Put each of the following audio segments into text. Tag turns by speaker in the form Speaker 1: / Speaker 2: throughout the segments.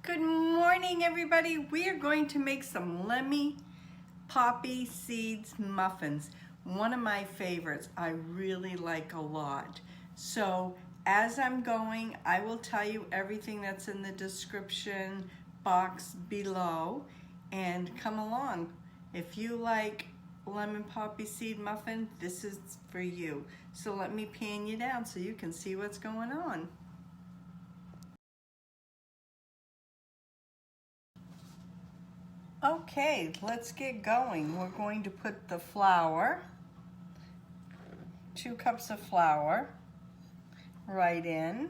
Speaker 1: Good morning, everybody. We are going to make some lemmy poppy seeds muffins. One of my favorites. I really like a lot. So as I'm going, I will tell you everything that's in the description box below, and come along. If you like lemon poppy seed muffin, this is for you. So let me pan you down so you can see what's going on. Okay, let's get going. We're going to put the flour, 2 cups of flour, right in.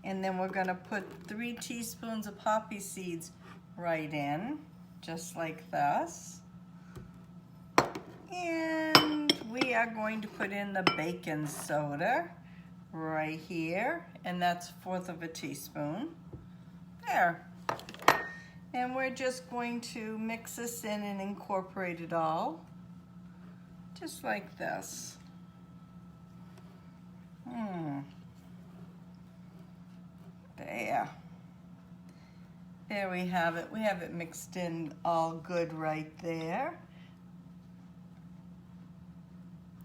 Speaker 1: And then we're going to put 3 teaspoons of poppy seeds right in, just like this. And we are going to put in the baking soda right here, and that's 1/4 teaspoon. There. And we're just going to mix this in and incorporate it all, just like this. There we have it. We have it mixed in all good right there.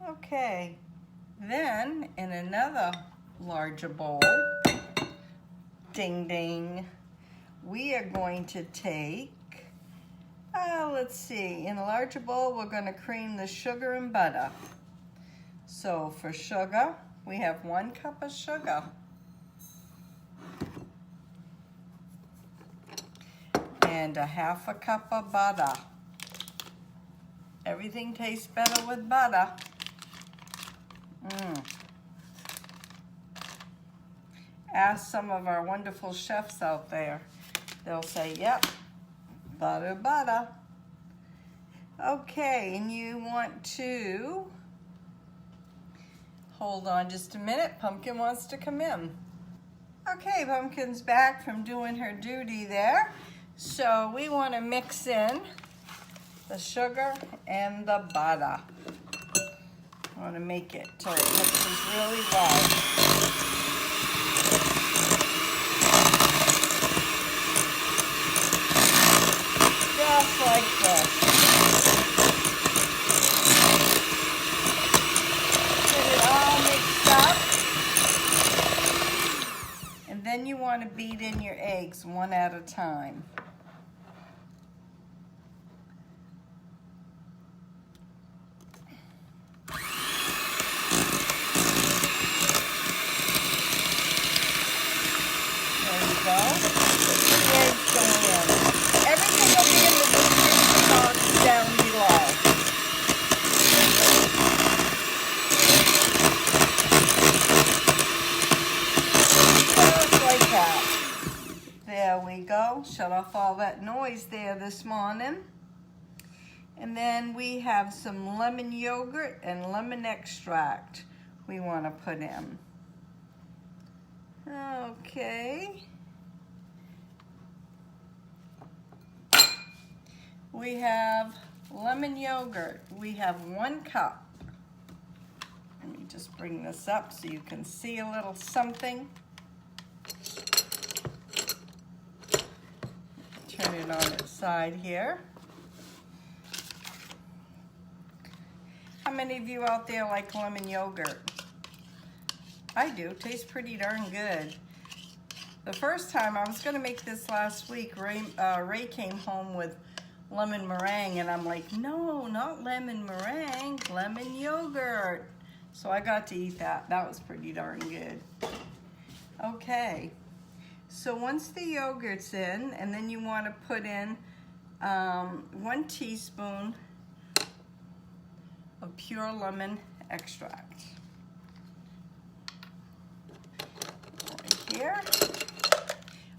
Speaker 1: Okay, then in another larger bowl, ding ding, we are going to take, let's see, in a larger bowl, we're going to cream the sugar and butter. So for sugar, we have 1 cup of sugar. And 1/2 cup of butter. Everything tastes better with butter. Ask some of our wonderful chefs out there. They'll say, yep, butter, butter. Okay, and you want to, hold on just a minute, Pumpkin wants to come in. Okay, Pumpkin's back from doing her duty there. So we want to mix in the sugar and the butter. I want to make it till it mixes really well. Just like this. Get it all mixed up. And then you want to beat in your eggs 1 at a time. Everything will be in the description box down below. Just like that. There we go. Shut off all that noise there this morning. And then we have some lemon yogurt and lemon extract we want to put in. Okay. We have lemon yogurt. We have 1 cup. Let me just bring this up so you can see a little something. Turn it on its side here. How many of you out there like lemon yogurt? I do. Tastes pretty darn good. The first time, I was going to make this last week, Ray came home with lemon meringue, and I'm like, no, not lemon meringue, lemon yogurt. So I got to eat that. That was pretty darn good. Okay, so once the yogurt's in, and then you want to put in 1 teaspoon of pure lemon extract. Right here.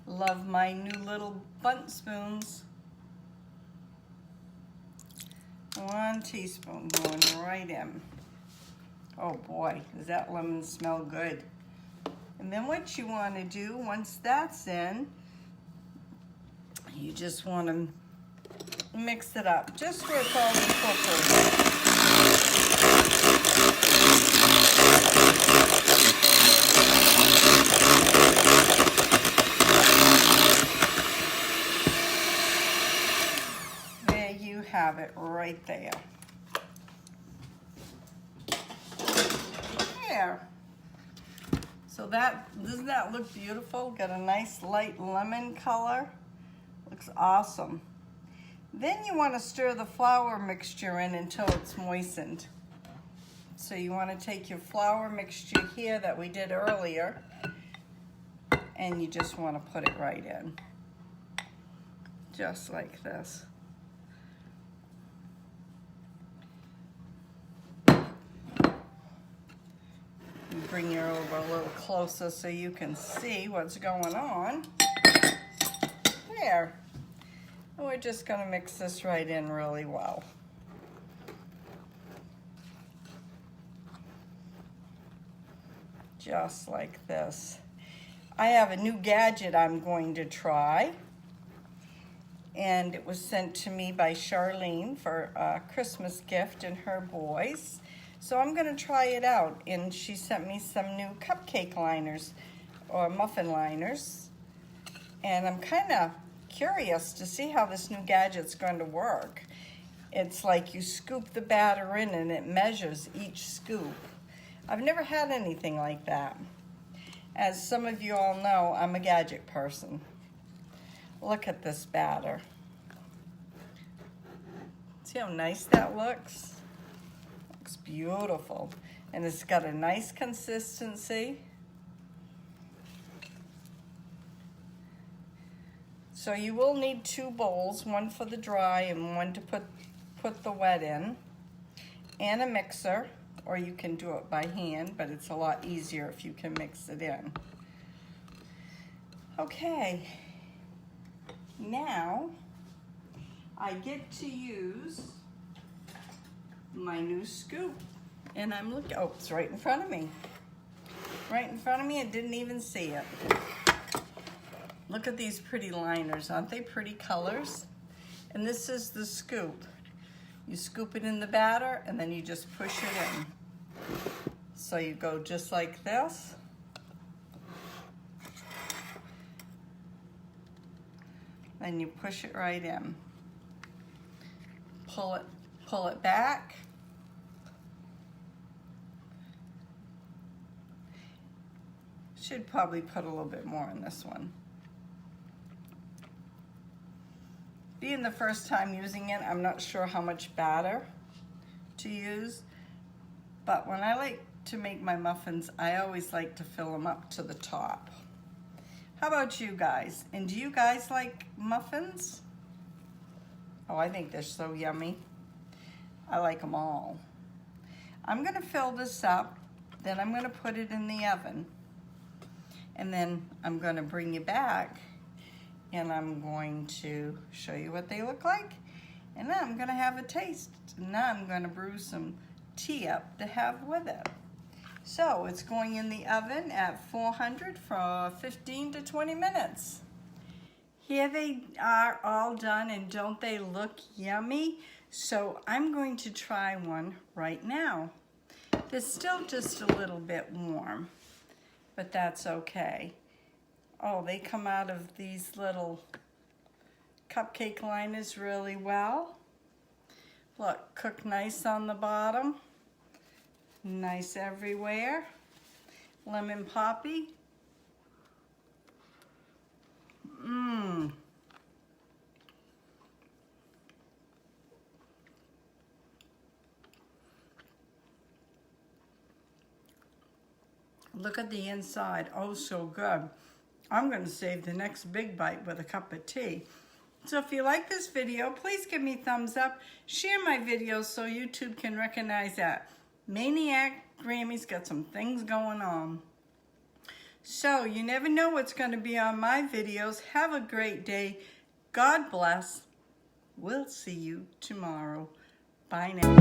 Speaker 1: Love my new little bunt spoons. 1 teaspoon going right in. Oh boy, does that lemon smell good. And then what you want to do, once that's in, you just want to mix it up, just so it's all incorporated. right there. There. So doesn't that look beautiful? Got a nice light lemon color. Looks awesome. Then you want to stir the flour mixture in until it's moistened. So you want to take your flour mixture here that we did earlier, and you just want to put it right in. Just like this. Bring you over a little closer so you can see what's going on. There. And we're just going to mix this right in really well. Just like this. I have a new gadget I'm going to try. And it was sent to me by Charlene for a Christmas gift and her boys. So I'm going to try it out, and she sent me some new cupcake liners or muffin liners, and I'm kind of curious to see how this new gadget's going to work. It's like you scoop the batter in and it measures each scoop. I've never had anything like that. As some of you all know, I'm a gadget person. Look at this batter. See how nice that looks? Looks beautiful, and it's got a nice consistency. So you will need 2 bowls, one for the dry and one to put the wet in, and a mixer, or you can do it by hand, but it's a lot easier if you can mix it in. Okay, now I get to use my new scoop, and I'm looking, oh, it's right in front of me. Right in front of me, I didn't even see it. Look at these pretty liners, aren't they pretty colors? And this is the scoop. You scoop it in the batter, and then you just push it in. So you go just like this. Then you push it right in. Pull it back. Should probably put a little bit more in this one. Being the first time using it, I'm not sure how much batter to use, but when I like to make my muffins, I always like to fill them up to the top. How about you guys? And do you guys like muffins? Oh, I think they're so yummy. I like them all. I'm gonna fill this up, then I'm gonna put it in the oven. And then I'm gonna bring you back and I'm going to show you what they look like. And then I'm gonna have a taste. And now I'm gonna brew some tea up to have with it. So it's going in the oven at 400 for 15 to 20 minutes. Here they are all done, and don't they look yummy? So I'm going to try one right now. They're still just a little bit warm, but that's okay. Oh, they come out of these little cupcake liners really well. Look, cooked nice on the bottom. Nice everywhere. Lemon poppy. Mmm. Look at the inside. Oh, so good. I'm going to save the next big bite with a cup of tea. So if you like this video, please give me a thumbs up. Share my videos so YouTube can recognize that MAINEiac Grammy's got some things going on. So you never know what's going to be on my videos. Have a great day. God bless. We'll see you tomorrow. Bye now.